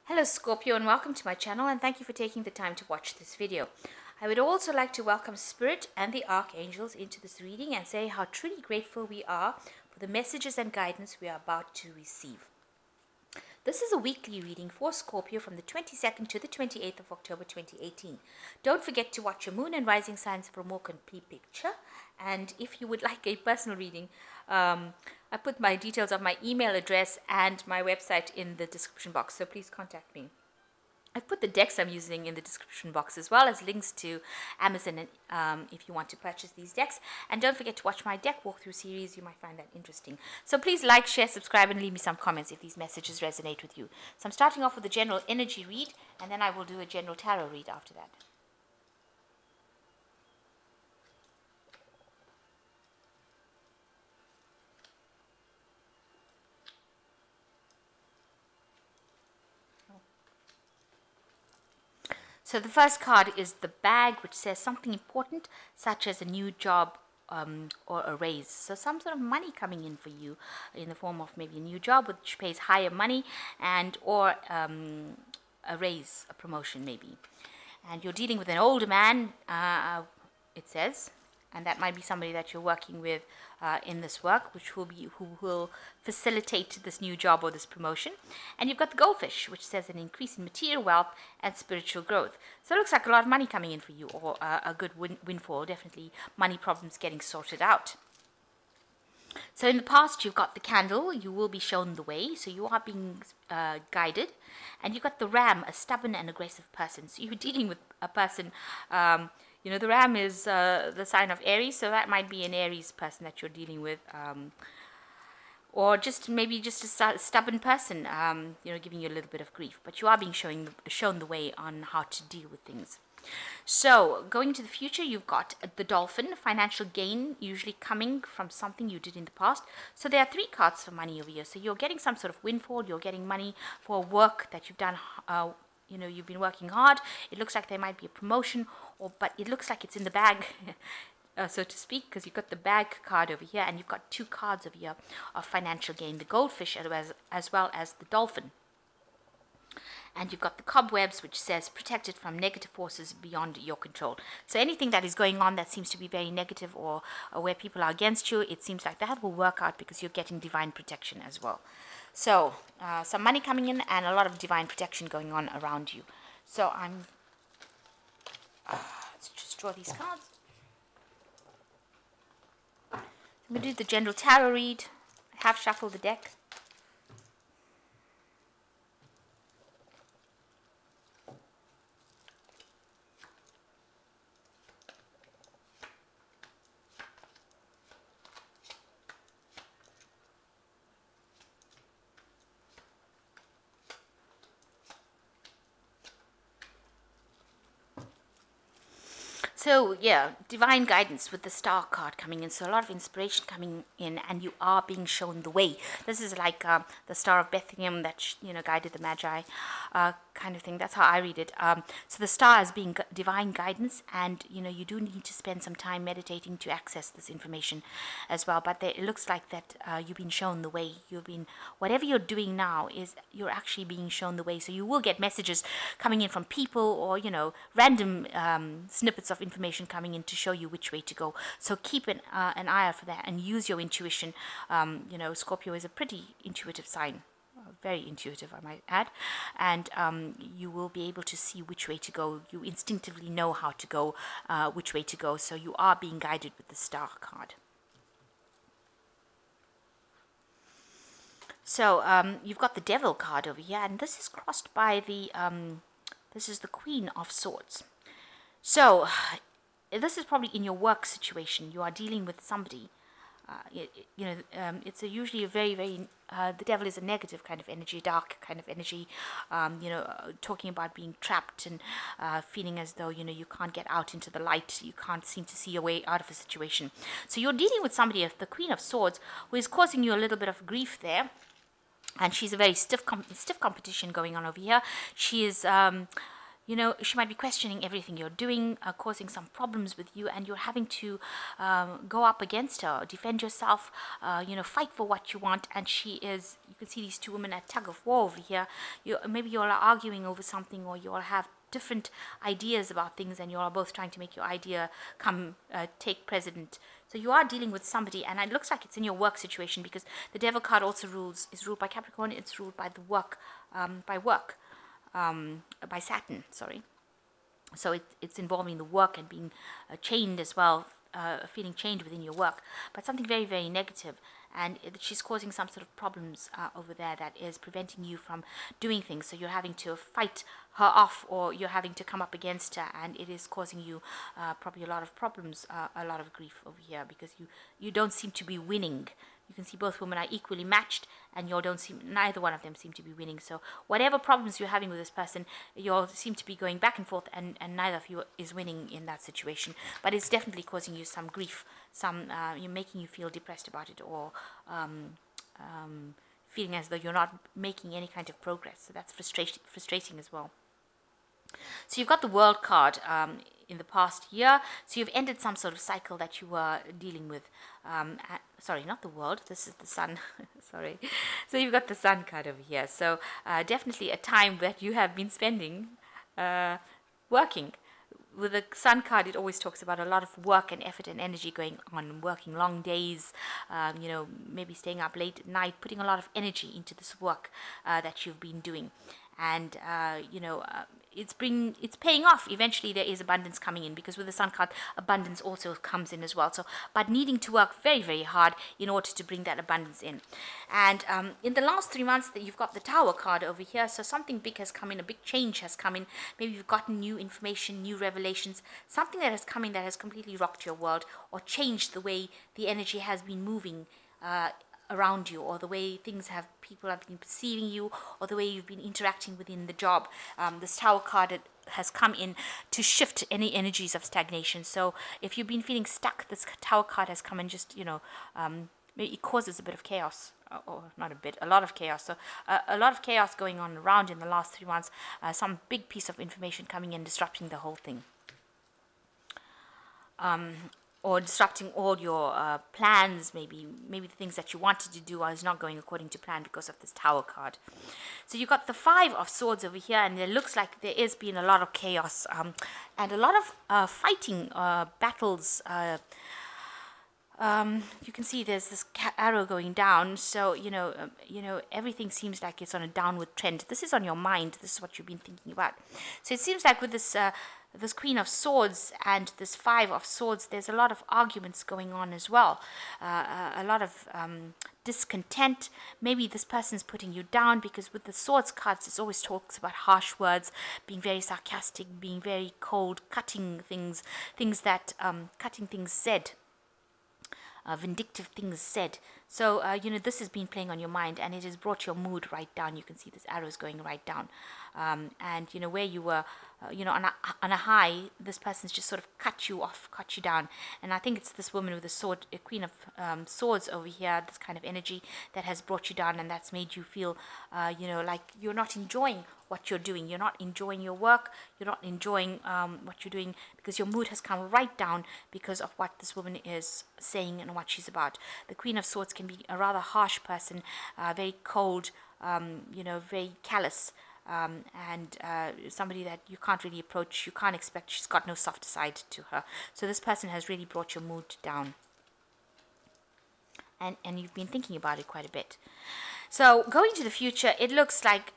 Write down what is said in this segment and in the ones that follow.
Hello Scorpio, and welcome to my channel, and thank you for taking the time to watch this video. I would also like to welcome Spirit and the Archangels into this reading and say how truly grateful we are for the messages and guidance we are about to receive. This is a weekly reading for Scorpio from the 22nd to the 28th of October 2018. Don't forget to watch your moon and rising signs for a more complete picture. And if you would like a personal reading, I put my details of my email address and my website in the description box, so please contact me. I've put the decks I'm using in the description box, as well as links to Amazon if you want to purchase these decks. And don't forget to watch my deck walkthrough series. You might find that interesting. So please like, share, subscribe, and leave me some comments if these messages resonate with you. So I'm starting off with a general energy read, and then I will do a general tarot read after that. So the first card is the bag, which says something important, such as a new job or a raise. So some sort of money coming in for you in the form of maybe a new job which pays higher money, and or a raise, a promotion maybe. And you're dealing with an older man, it says. And that might be somebody that you're working with in this work, who will facilitate this new job or this promotion. And you've got the goldfish, which says an increase in material wealth and spiritual growth. So it looks like a lot of money coming in for you, or a good windfall, definitely money problems getting sorted out. So in the past, you've got the candle, you will be shown the way, so you are being guided. And you've got the ram, a stubborn and aggressive person. So you're dealing with a person, you know, the ram is the sign of Aries, so that might be an Aries person that you're dealing with. Or just maybe just a stubborn person, you know, giving you a little bit of grief. But you are being shown the way on how to deal with things. So, going into the future, you've got the dolphin, financial gain, usually coming from something you did in the past. So there are 3 cards for money over here. So you're getting some sort of windfall, you're getting money for work that you've done, you know, you've been working hard. It looks like there might be a promotion, but it looks like it's in the bag, so to speak, because you've got the bag card over here, and you've got 2 cards over here of financial gain, the goldfish as well as the dolphin. And you've got the cobwebs, which says protected from negative forces beyond your control. So anything that is going on that seems to be very negative, or where people are against you, it seems like that will work out because you're getting divine protection as well. So some money coming in and a lot of divine protection going on around you. So let's just draw these cards. I'm going to do the general tarot read. I have shuffled the deck. So yeah, divine guidance with the star card coming in. So a lot of inspiration coming in, and you are being shown the way. This is like the Star of Bethlehem that guided the Magi, kind of thing. That's how I read it. So the star is being divine guidance, and you do need to spend some time meditating to access this information as well. But it looks like that you've been shown the way. Whatever you're doing now you're actually being shown the way. So you will get messages coming in from people, or random snippets of information coming in to show you which way to go. So keep an eye out for that and use your intuition. Scorpio is a pretty intuitive sign, very intuitive, I might add, and you will be able to see which way to go. You instinctively know how to go, which way to go. So you are being guided with the star card. So you've got the devil card over here, and this is crossed by this is the Queen of Swords. So this is probably in your work situation. You are dealing with somebody. It's usually a very, very, the devil is a negative kind of energy, dark kind of energy, talking about being trapped and feeling as though, you can't get out into the light. You can't seem to see your way out of a situation. So you're dealing with somebody, the Queen of Swords, who is causing you a little bit of grief there. And she's a very stiff competition going on over here. She is she might be questioning everything you're doing, causing some problems with you, and you're having to go up against her, defend yourself, fight for what you want. And you can see these two women at tug of war over here. Maybe you all are arguing over something, or you all have different ideas about things, and you all are both trying to make your idea take precedent. So you are dealing with somebody, and it looks like it's in your work situation, because the Devil card also is ruled by Capricorn. It's ruled by the work, by Saturn, sorry. So it's involving the work and being chained as well, feeling chained within your work, but something very, very negative. And she's causing some sort of problems over there that is preventing you from doing things. So you're having to fight her off, or you're having to come up against her, and it is causing you probably a lot of problems, a lot of grief over here, because you don't seem to be winning. You can see both women are equally matched, and neither one of them seem to be winning. So whatever problems you're having with this person, you all seem to be going back and forth, and neither of you is winning in that situation. But it's definitely causing you some grief, you're making you feel depressed about it, or feeling as though you're not making any kind of progress. So that's frustrating as well. So you've got the World card in the past year. So you've ended some sort of cycle that you were dealing with. Sorry, not the World. This is the Sun. Sorry. So you've got the Sun card over here. So definitely a time that you have been spending working. With the Sun card, it always talks about a lot of work and effort and energy going on, working long days, maybe staying up late at night, putting a lot of energy into this work that you've been doing. And it's paying off. Eventually there is abundance coming in, because with the Sun card, abundance also comes in as well. So, but needing to work very, very hard in order to bring that abundance in. And in the last 3 months, that you've got the Tower card over here. So something big has come in, a big change has come in. Maybe you've gotten new information, new revelations, something that has come in that has completely rocked your world, or changed the way the energy has been moving around you, or the way people have been perceiving you, or the way you've been interacting within the job. This Tower card has come in to shift any energies of stagnation. So if you've been feeling stuck, this Tower card has come and just, maybe it causes a bit of chaos, or not a bit, a lot of chaos. So a lot of chaos going on around in the last 3 months, some big piece of information coming in, disrupting the whole thing. Or disrupting all your plans, maybe the things that you wanted to do is not going according to plan because of this Tower card. So you got the 5 of Swords over here, and it looks like there is been a lot of chaos and a lot of fighting, battles. You can see there's this arrow going down. So everything seems like it's on a downward trend. This is on your mind. This is what you've been thinking about. So it seems like with this Queen of Swords and this 5 of Swords, there's a lot of arguments going on as well. A lot of discontent. Maybe this person's putting you down, because with the Swords cards, it always talks about harsh words, being very sarcastic, being very cold, cutting things said. Vindictive things said. So this has been playing on your mind, and it has brought your mood right down. You can see this arrows going right down, and where you were on a high, this person's just sort of cut you off, cut you down. And I think it's this woman with the sword, a Queen of Swords over here, this kind of energy that has brought you down, and that's made you feel like you're not enjoying what you're doing. You're not enjoying your work. You're not enjoying what you're doing, because your mood has come right down because of what this woman is saying and what she's about. The Queen of Swords can be a rather harsh person, very cold, very callous, and somebody that you can't really approach. You can't expect. She's got no soft side to her. So this person has really brought your mood down, and you've been thinking about it quite a bit. So going to the future, it looks like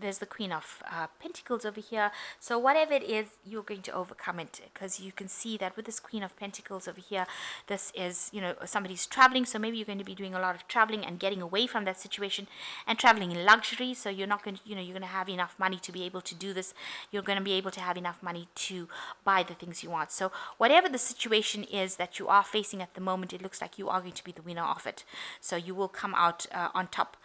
there's the Queen of Pentacles over here. So whatever it is, you're going to overcome it, because you can see that with this Queen of Pentacles over here, this is, somebody's traveling. So maybe you're going to be doing a lot of traveling and getting away from that situation, and traveling in luxury. So you're not going to, you're going to have enough money to be able to do this. You're going to be able to have enough money to buy the things you want. So whatever the situation is that you are facing at the moment, it looks like you are going to be the winner of it. So you will come out on top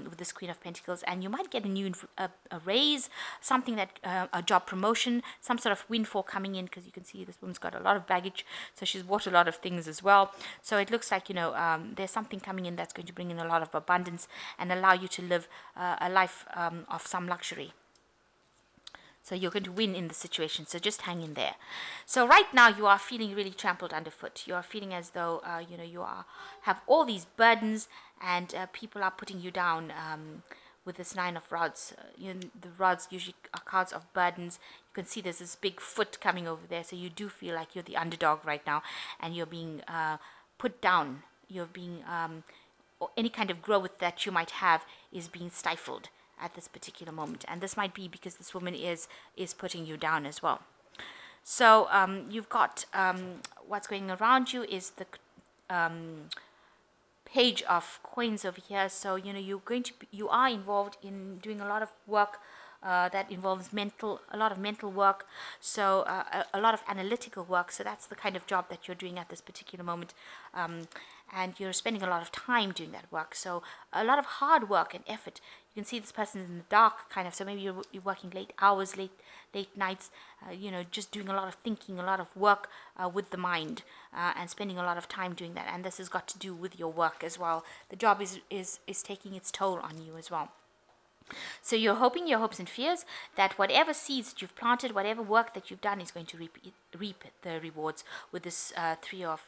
with this Queen of Pentacles, and you might get a new a raise, something that a job promotion, some sort of windfall coming in, because you can see this woman's got a lot of baggage, so she's bought a lot of things as well. So it looks like there's something coming in that's going to bring in a lot of abundance and allow you to live a life of some luxury. So you're going to win in the situation. So just hang in there. So right now you are feeling really trampled underfoot. You are feeling as though you have all these burdens, and people are putting you down. With this Nine of Rods, the rods usually are cards of burdens. You can see there's this big foot coming over there. So you do feel like you're the underdog right now, and you're being put down. You're being or any kind of growth that you might have is being stifled at this particular moment, and this might be because this woman is putting you down as well. So you've got what's going around you is the Page of Coins over here. So you are involved in doing a lot of work that involves a lot of mental work, so a lot of analytical work. So that's the kind of job that you're doing at this particular moment, and you're spending a lot of time doing that work. So a lot of hard work and effort. You can see this person in the dark, kind of. So maybe you're working late hours, late nights, just doing a lot of thinking, a lot of work with the mind, and spending a lot of time doing that. And this has got to do with your work as well. The job is taking its toll on you as well. So you're hoping your hopes and fears that whatever seeds that you've planted, whatever work that you've done, is going to reap the rewards with this Three of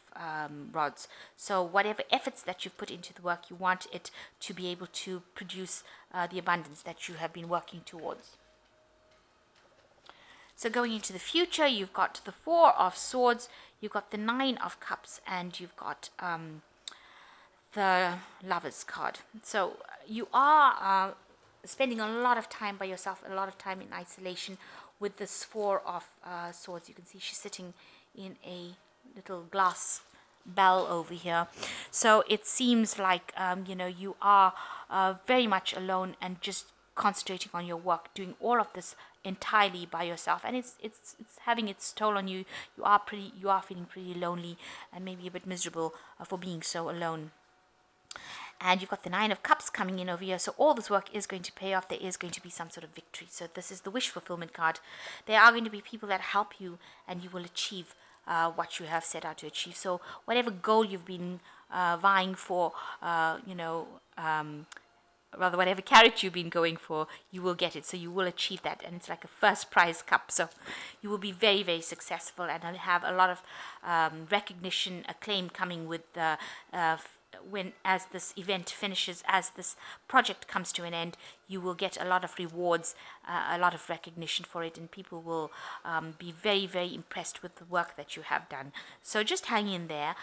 Rods. So whatever efforts that you've put into the work, you want it to be able to produce the abundance that you have been working towards. So going into the future, you've got the Four of Swords, you've got the Nine of Cups, and you've got the Lovers card. So you are spending a lot of time by yourself, a lot of time in isolation with this Four of Swords. You can see she's sitting in a little glass bell over here. So it seems like you are very much alone and just concentrating on your work, doing all of this entirely by yourself, and it's having its toll on you. You are feeling pretty lonely and maybe a bit miserable for being so alone. And you've got the Nine of Cups coming in over here. So all this work is going to pay off. There is going to be some sort of victory. So this is the wish fulfillment card. There are going to be people that help you, and you will achieve what you have set out to achieve. So whatever goal you've been vying for, rather whatever carrot you've been going for, you will get it. So you will achieve that, and it's like a first prize cup. So you will be very, very successful, and have a lot of recognition, acclaim coming with the as this event finishes, as this project comes to an end. You will get a lot of rewards, a lot of recognition for it, and people will be very, very impressed with the work that you have done. So just hang in there.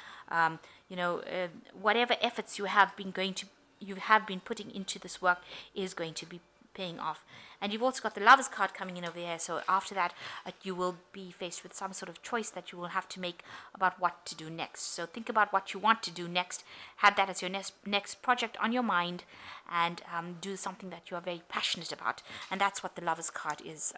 Whatever efforts you have been putting into this work is going to be paying off. And you've also got the Lovers card coming in over here. So after that, you will be faced with some sort of choice that you will have to make about what to do next. So think about what you want to do next. Have that as your next project on your mind, and do something that you are very passionate about. And that's what the Lovers card is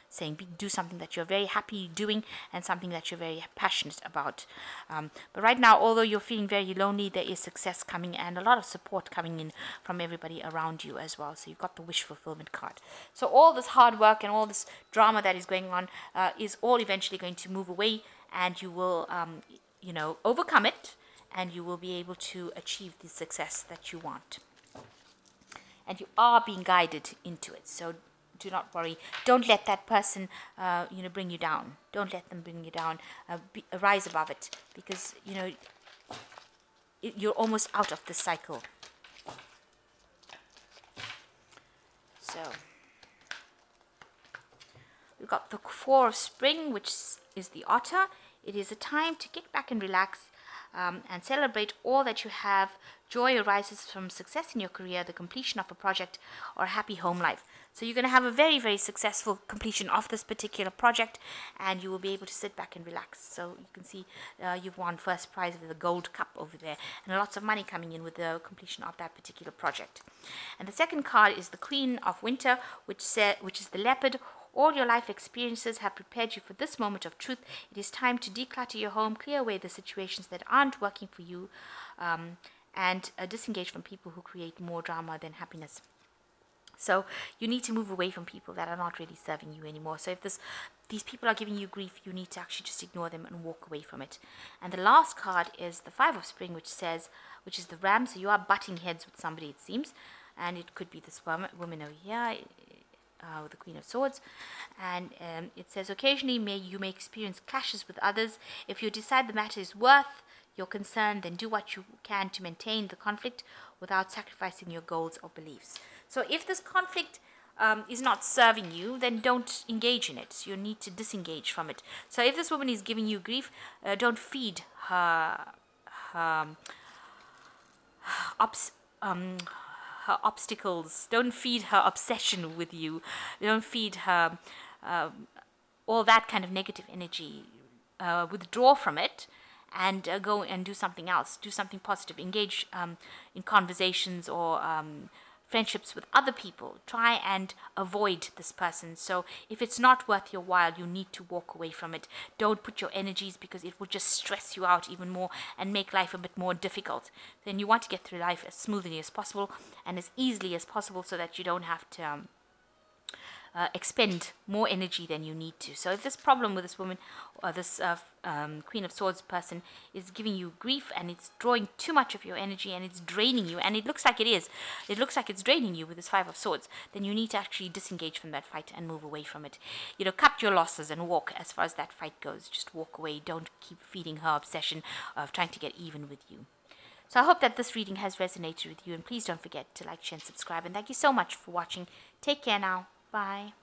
saying. Do something that you're very happy doing, and something that you're very passionate about. But right now, although you're feeling very lonely, there is success coming and a lot of support coming in from everybody around you as well. So you've got the wish fulfillment card. So all this hard work and all this drama that is going on is all eventually going to move away, and you will overcome it, and you will be able to achieve the success that you want. And you are being guided into it. So do not worry. Don't let that person, bring you down. Don't let them bring you down. Rise above it, because you're almost out of this cycle. So we've got the Four of Spring, which is the Otter. It is a time to kick back and relax, and celebrate all that you have. Joy arises from success in your career, the completion of a project, or a happy home life. So you're going to have a very, very successful completion of this particular project, and you will be able to sit back and relax. So you can see you've won first prize with the gold cup over there, and lots of money coming in with the completion of that particular project. And the second card is the Queen of Winter, which is the Leopard. All your life experiences have prepared you for this moment of truth. It is time to declutter your home, clear away the situations that aren't working for you, and disengage from people who create more drama than happiness. So you need to move away from people that are not really serving you anymore. So if these people are giving you grief, you need to actually just ignore them and walk away from it. And the last card is the Five of Spring, which is the Ram. So you are butting heads with somebody, it seems, and it could be this woman over here. with the Queen of Swords. And it says, occasionally you may experience clashes with others. If you decide the matter is worth your concern, then do what you can to maintain the conflict without sacrificing your goals or beliefs. So if this conflict is not serving you, then don't engage in it. You need to disengage from it. So if this woman is giving you grief, don't feed her her obstacles. Don't feed her obsession with you. Don't feed her all that kind of negative energy. Withdraw from it and go and do something else. Do something positive. Engage in conversations or friendships with other people. Try and avoid this person. So if it's not worth your while, you need to walk away from it. Don't put your energies, because it will just stress you out even more and make life a bit more difficult. Then you want to get through life as smoothly as possible and as easily as possible, so that you don't have to expend more energy than you need to. So if this problem with this woman or this Queen of Swords person is giving you grief, and it's drawing too much of your energy and it's draining you, and it looks like it's draining you with this Five of Swords, then you need to actually disengage from that fight and move away from it. Cut your losses and walk as far as that fight goes. Just walk away. Don't keep feeding her obsession of trying to get even with you. So I hope that this reading has resonated with you, and please don't forget to like, share, and subscribe. And thank you so much for watching. Take care now. Bye.